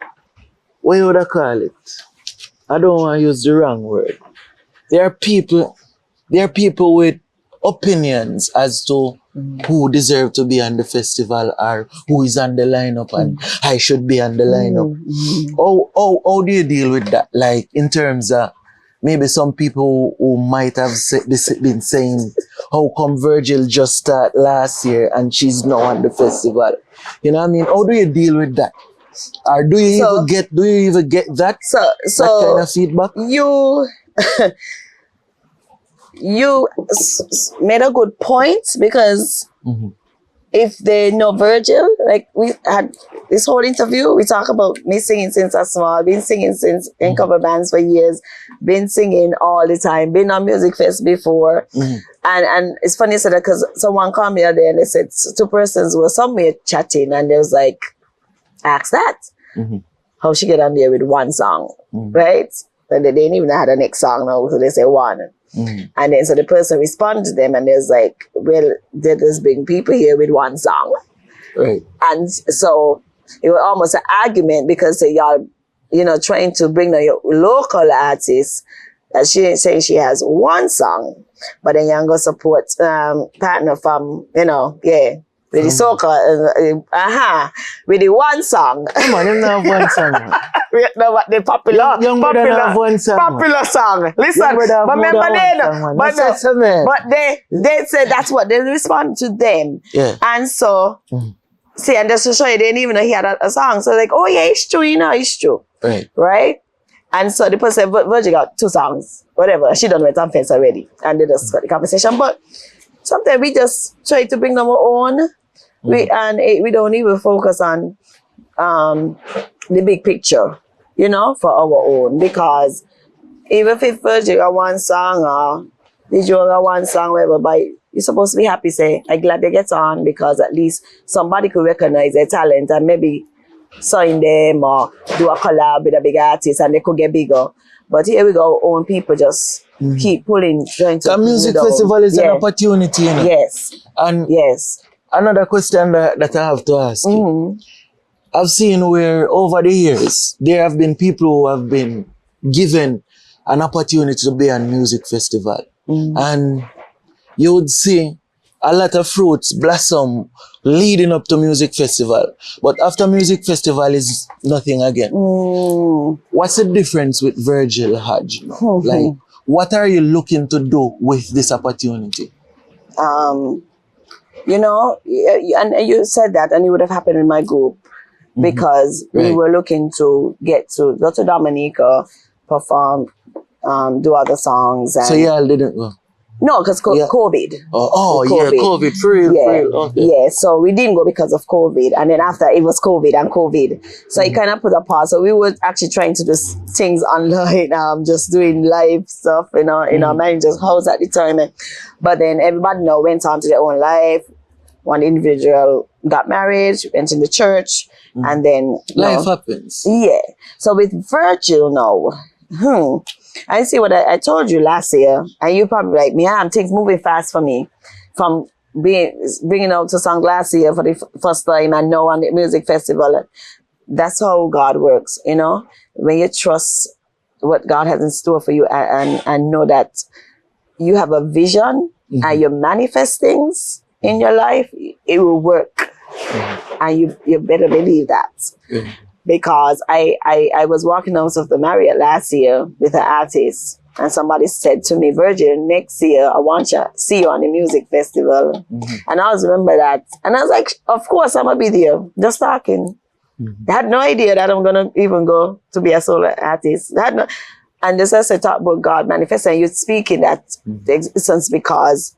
what would I call it? I don't want to use the wrong word. There are people with opinions as to who deserve to be on the festival or who is on the lineup and I should be on the lineup. How do you deal with that? Like in terms of maybe some people who might have been saying, how come Virgil just started last year and she's now on the festival? You know what I mean? How do you deal with that? Or do you even get that? That kind of feedback? You made a good point because if they know Virgil, like we had this whole interview, we talk about me singing since I was small, been singing since in cover bands for years, been singing all the time, been on Music Fest before. And it's funny you said that because someone called me the other day and they said 2 persons were somewhere chatting and they was like, ask that. How she get on there with 1 song, right? And they didn't even have the next song now, so they say 1. And then so the person responded to them and there's like, well, there's been people here with 1 song. Right. And so it was almost an argument because y'all, trying to bring your local artists that she ain't saying she has 1 song, but then you're going to support partner from, with the soca, with the 1 song. Come on, you don't have 1 song. No, but the popular song. Listen, but remember they said that's what they respond to them. Yeah. And so, see, and just to show you, they didn't even know he had a song. So like, oh yeah, it's true, it's true. Right? And so the person said, Virgil got 2 songs, whatever. She done went on fence already. And they just got the conversation. But sometimes we just try to bring them our own. We don't even focus on the big picture, for our own. Because even if Virgil got 1 song or did you got 1 song, whatever, but you're supposed to be happy, say, I'm glad they get on because at least somebody could recognize their talent and maybe sign them or do a collab with a big artist and they could get bigger. But here we go, own people just keep pulling, trying to... The music festival is an opportunity, Yes. And another question that I have to ask you. I've seen where over the years, there have been people who have been given an opportunity to be on music festival. And you would see a lot of fruits blossom leading up to music festival. But after music festival is nothing again. What's the difference with Virgil Hodge? Like, what are you looking to do with this opportunity? And you said that and it would have happened in my group because we were looking to go to Dominica, perform, do other songs. And so y'all didn't go? No, because COVID. COVID. For real. Okay. Yeah, so we didn't go because of COVID. And then after it was COVID and COVID. So it kind of put a pause. So we were actually trying to do things online, just doing live stuff, in our mind, just house at the time. But then everybody went on to their own life. One individual got married, went in the church, and then... Life happens. Yeah. So with Virgil now, I see what I told you last year, and you probably like me. Things moving fast for me, from bringing out a song last year for the first time, and now on the music festival. That's how God works, When you trust what God has in store for you, and know that you have a vision and you manifest things in your life, it will work. And you better believe that. Because I was walking out of the Marriott last year with an artist, and somebody said to me, Virgil, next year I want to see you on the music festival. And I always remember that. And I was like, of course I'm going to be there, just talking. I had no idea that I'm going to even go to be a solo artist. And just as I talk about God manifesting, you're speaking that existence because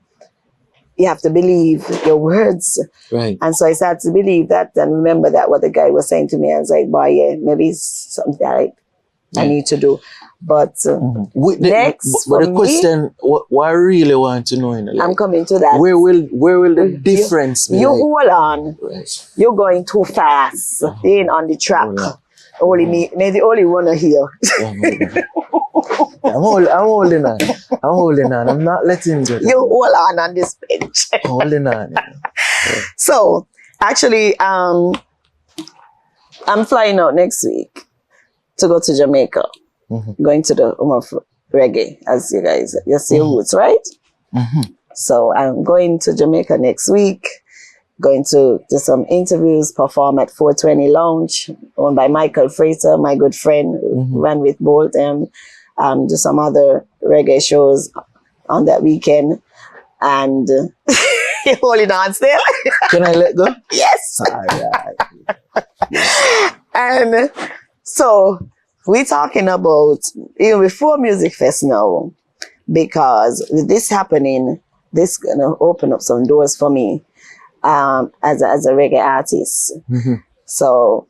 you have to believe your words. Right. And so I started to believe that and remember that what the guy was saying to me. I was like, boy, yeah, maybe it's something that I need to do. But next, but the question, what I really want to know, I'm coming to that. Where will the difference be? You hold on. Right. You're going too fast. You ain't on the track. Maybe the only one here. I'm holding on. I'm not letting go. You hold on this bench. Holding on. So, actually, I'm flying out next week to go to Jamaica. Going to the home of reggae, as you see roots, right? So I'm going to Jamaica next week, going to do some interviews, perform at 420 Lounge, owned by Michael Frater, my good friend, who ran with Bolt, and do some other reggae shows on that weekend. And you're holding on still? Can I let go? Yes. All right. And so we're talking about, even before Music Fest now, because with this happening, this gonna open up some doors for me as a reggae artist. So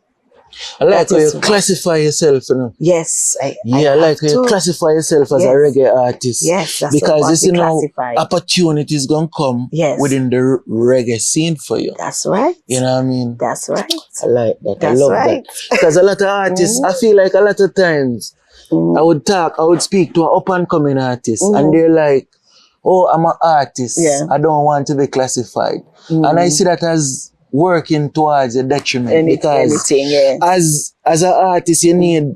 I like how you classify yourself, you know. Yes, I like how you classify yourself as a reggae artist. Yes, that's because what classify. Opportunities gonna come within the reggae scene for you. That's right. You know what I mean? That's right. I like that. That's I love right. that. Because a lot of artists, I feel like a lot of times I would speak to an up and coming artist and they're like, oh, I'm an artist. I don't want to be classified. And I see that as working towards a detriment because as an artist you need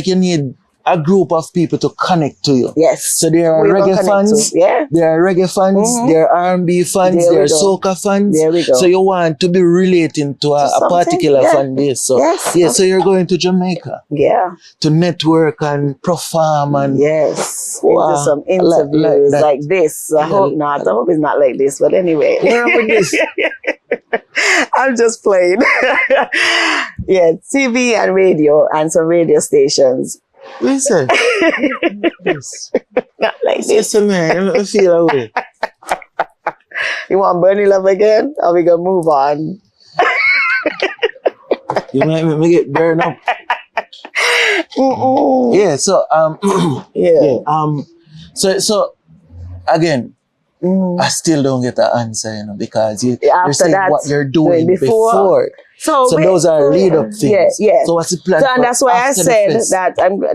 you need a group of people to connect to you. Yes. So there are reggae fans, there are reggae fans, there are R&B fans, there are soca fans. There we go. So you want to be relating to a particular fan base. So so you're going to Jamaica. Yeah. To network and perform and into some interviews like this. I hope not. I hope it's not like this, but anyway. Where with this? I'm just playing. TV and radio and some radio stations. Listen. Not like this. Listen, man, I feel away. You want Bernie Love again? Or we gonna move on? You might make me get burned up. Yeah, so so again, I still don't get the answer, you know, because you're saying what you're doing before. So those are lead up things. So what's the plan? So, and that's why I said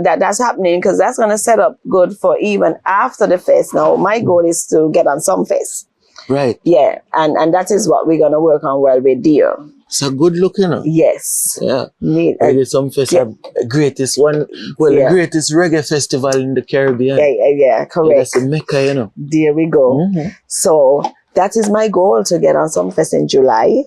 that's happening, because that's gonna set up good for even after the fest. Now my goal is to get on some fest. Right. Yeah, and that is what we're gonna work on while we're there. So good looking, you know? Yes. Yeah. Reggae Some Fest, the greatest reggae festival in the Caribbean. Yeah, correct. That's the Mecca, you know. There we go. So that is my goal, to get on Some Fest in July.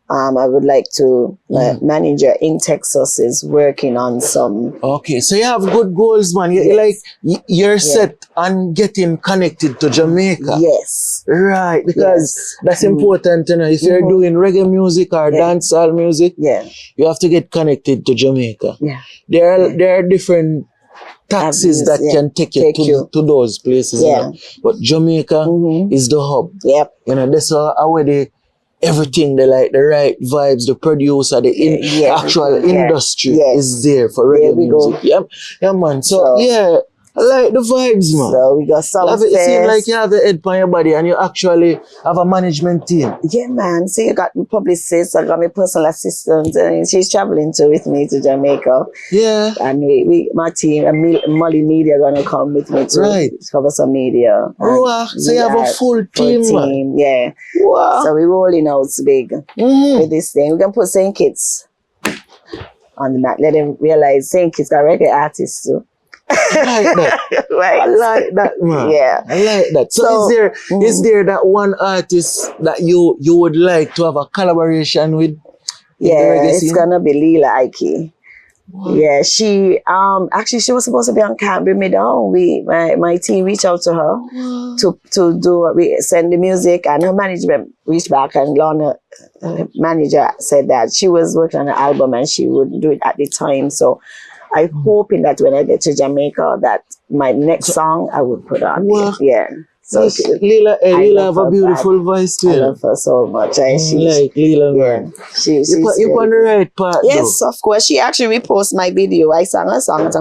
I would like to, my manager in Texas is working on some. Okay, so you have good goals, man. You're set on getting connected to Jamaica. Yes. Right, because that's important, you know. If you're doing reggae music or dancehall music, you have to get connected to Jamaica. Yeah. There are different taxis that can take you to those places. You know? But Jamaica is the hub. Yep. You know, that's how everything, the right vibes, the producer, the actual industry is there for reggae music. Yeah, man. So I like the vibes, man. So we got some. It seems like you have a head on your body and you actually have a management team. Yeah, man. See, I got my publicist, I got my personal assistant, and she's traveling with me to Jamaica. Yeah. And my team, Molly Media, gonna come with me to cover some media. Wow. So you have a full team, man. Yeah. Wow. So we're rolling out big with this thing. We can put St. Kitts on the map. Let them realize St. Kitts got reggae artists too. I like that. Right. I like that, man. Yeah. I like that. So, is there that one artist that you would like to have a collaboration with? Yeah, it's gonna be Leela Ike. Wow. Yeah, she actually she was supposed to be on Can't Bring Me Down. My team reached out to her to do we send the music, and her management reached back, and Lorna manager said that she was working on an album and she would do it at the time. So I'm hoping that when I get to Jamaica, that my next song I would put on. Wow. Yeah. So Leela have a beautiful voice too. I love her so much. Like Leela, man. You're on the right path. Yes, though. Of course. She actually reposted my video. I sang a song at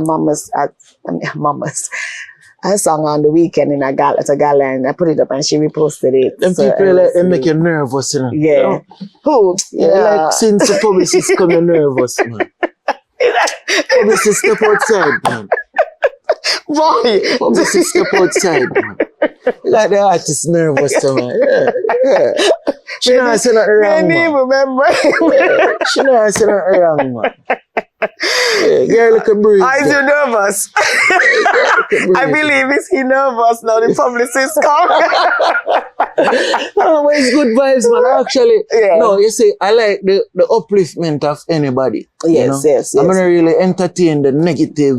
I sang on the weekend at a gala, and I put it up and she reposted it. Them people they make you nervous, you know. Yeah. You know? Who? Yeah. Like since the publicist come, you're nervous, man. Publicist step outside, man. Boy, publicist step outside, man. Like the artist nervous, man. Yeah. She not say nothing wrong, man. Remember. She not say nothing wrong, man. Yeah, girl, look a breeze. Are you nervous? I believe is he nervous now. The publicist come. No, but it's good vibes, man. Actually, no, you see, I like the upliftment of anybody. Yes, yes. I'm gonna really entertain the negative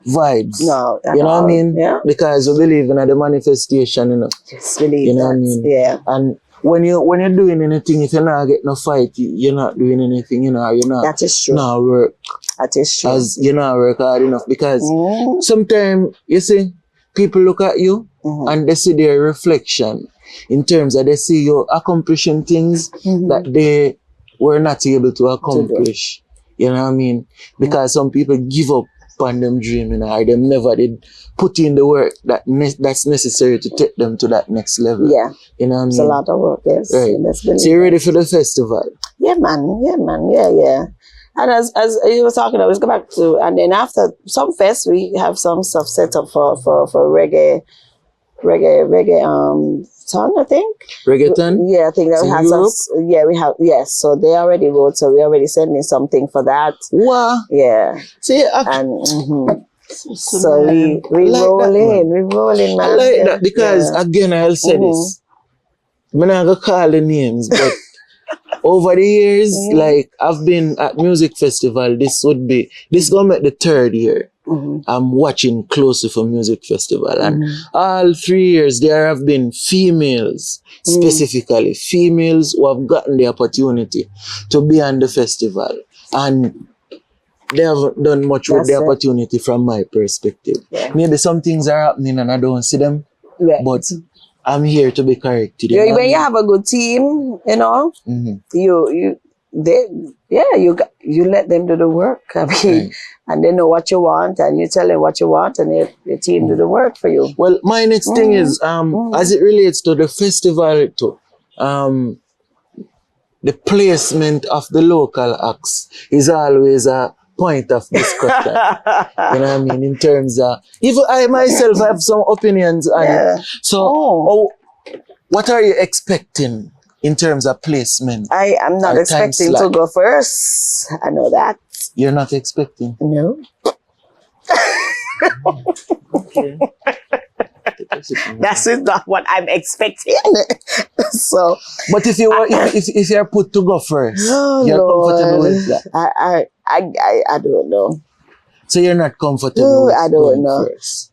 vibes. No, you know what I mean? Yeah. Because we believe in the manifestation, you know. Yes, believe you know what I mean? Yeah. And when you're doing anything, if you're not getting no fight, you're not doing anything, you know, you're not. That is true. Not work. That is true. As you not work hard enough. Because sometimes you see, people look at you and they see their reflection in terms of they see you accomplishing things that they were not able to accomplish. You know what I mean? Because some people give up on them dream, you know, or them never did put in the work that's necessary to take them to that next level. Yeah. You know what I mean? It's a lot of work, yes. Right. So you're ready for the festival? Yeah, man. Yeah. And as you were talking, I was go back to, and then after some fest, we have some stuff set up for reggae ton, I think. Reggaeton? Yeah, I think that we have Europe? some. Yeah, we have. Yes, so they already wrote. So we already sending something for that. Wow. Yeah. See, and so we like rolling, man. I like that because again, I'll say this. I'm not gonna call the names, but over the years, like I've been at music festival. This gonna make the 3rd year. I'm watching closely for music festival, and all 3 years there have been females, specifically females who have gotten the opportunity to be on the festival, and they haven't done much with the opportunity from my perspective. Yeah. Maybe some things are happening and I don't see them, but I'm here to be corrected. When you have a good team, you know, you let them do the work. I mean, and they know what you want, and you tell them what you want, and the team do the work for you. Well, my next thing is, as it relates to the festival, the placement of the local acts is always a point of discussion. You know what I mean? In terms of, even I myself have some opinions on it. So, what are you expecting in terms of placement? I am not expecting to go first. I know that. You're not expecting? No. Okay. That's not what I'm expecting. So, but if you're put to go first, you're comfortable with that. I don't know. So you're not comfortable with I don't know. First.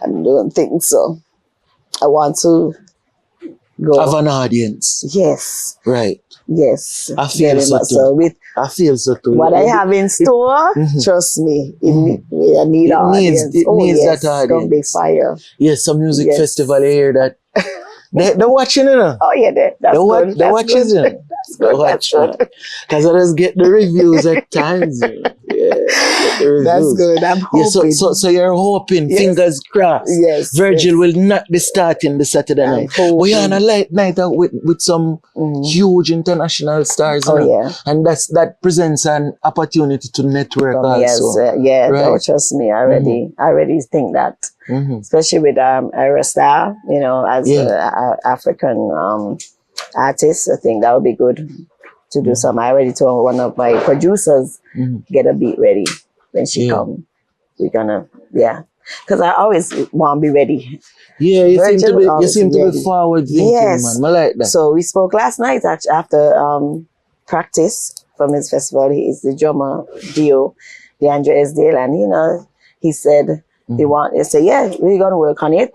I don't think so. I want to go. Have an audience. Yes. Right. Yes. I feel so too. So I feel so too. What I have in store, trust me, I need an audience. It needs that audience. It's going to be fire. Yes, some music festival here that they're watching, you know. Oh yeah, they're watching, you know. That's good. That's good. Because I just get the reviews at times. You know. That's good. I'm hoping. So you're hoping, fingers crossed. Yes. Virgil will not be starting the Saturday night. We're on a light night out with some huge international stars. You know? And that presents an opportunity to network also. Yes, right? Oh, trust me, I already think that. Especially with Ira Star, you know, as an African artist, I think that would be good to do some. I already told one of my producers, get a beat ready when she Yeah. come. We're gonna, because I always want to be ready. Yeah, you seem to Virgil be always forward thinking, Yes. man. I like that. So we spoke last night actually after practice from his festival. He is the drummer Dio, DeAndre Esdale, and he said he said, yeah, we're gonna work on it.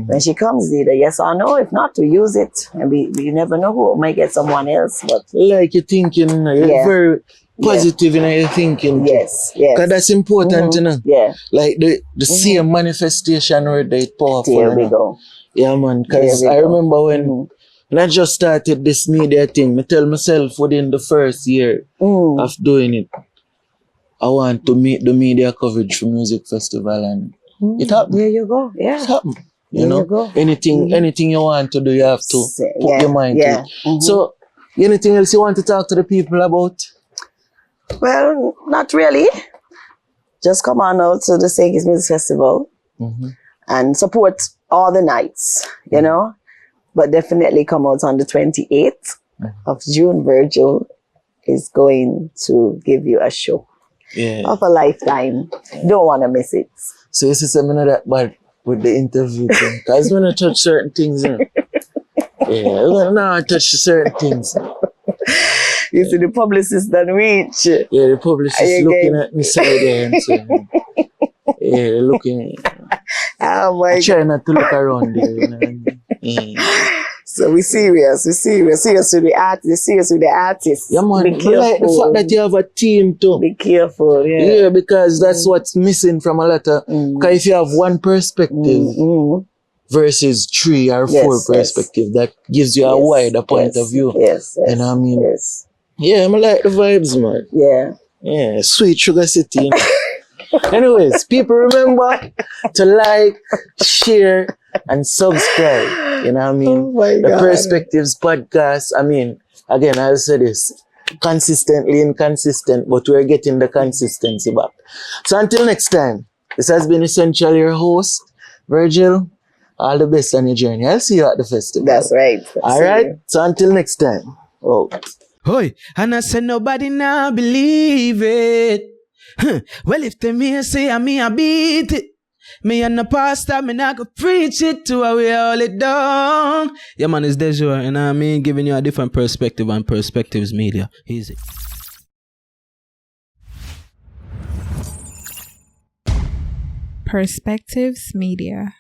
When she comes, either yes or no. If not, we use it, and we never know who might get someone else. But Like you're thinking, you're very positive in your thinking. yes, Because that's important, Yeah, Like the same manifestation word is powerful. there we go. Yeah, man. Because There we I go. remember when I just started this media thing, I tell myself within the first year of doing it, I want to meet the media coverage for music festival, and it happened. There you go. Yeah. It happened. You There know, you go. anything you want to do, you have to put your mind to it. So, anything else you want to talk to the people about? Well, not really. Just come on out to the St. Kitts Music Festival and support all the nights, But definitely come out on the 28th of June. Virgil is going to give you a show of a lifetime. Don't want to miss it. So you see something that bad with the interview thing. Because when I touch certain things, when I touch certain things. You see the publicist done reach. Yeah, the publicist looking at me side there and saying, they're looking. Oh my I try not to look around there. So we serious with the artists. Yeah, man. Be I like careful. the fact that you have a team too. Be careful, Yeah, because that's what's missing from a lot of. Because if you have one perspective versus 3 or 4 perspective, that gives you a wider point of view. Yes. You know what I mean? Yes. Yeah, I like the vibes, man. Yeah. Yeah, sweet Sugar City. You know? Anyways, people remember to like, share, and subscribe. You know what I mean? Oh my The God. Perspectives podcast. I mean, again, I'll say this. Consistently inconsistent, but we're getting the consistency back. So until next time, this has been essentially your host, Virgil. All the best on your journey. I'll see you at the festival. That's right. All right? So until next time. Oh. Hoy, and I said nobody now believe it. Well, if they me say I beat it. Me and the pastor, me not go preach it to how we all it down. Yeah, man, it's Dejour, and I mean giving you a different perspective on Perspectives Media. Easy. Perspectives Media.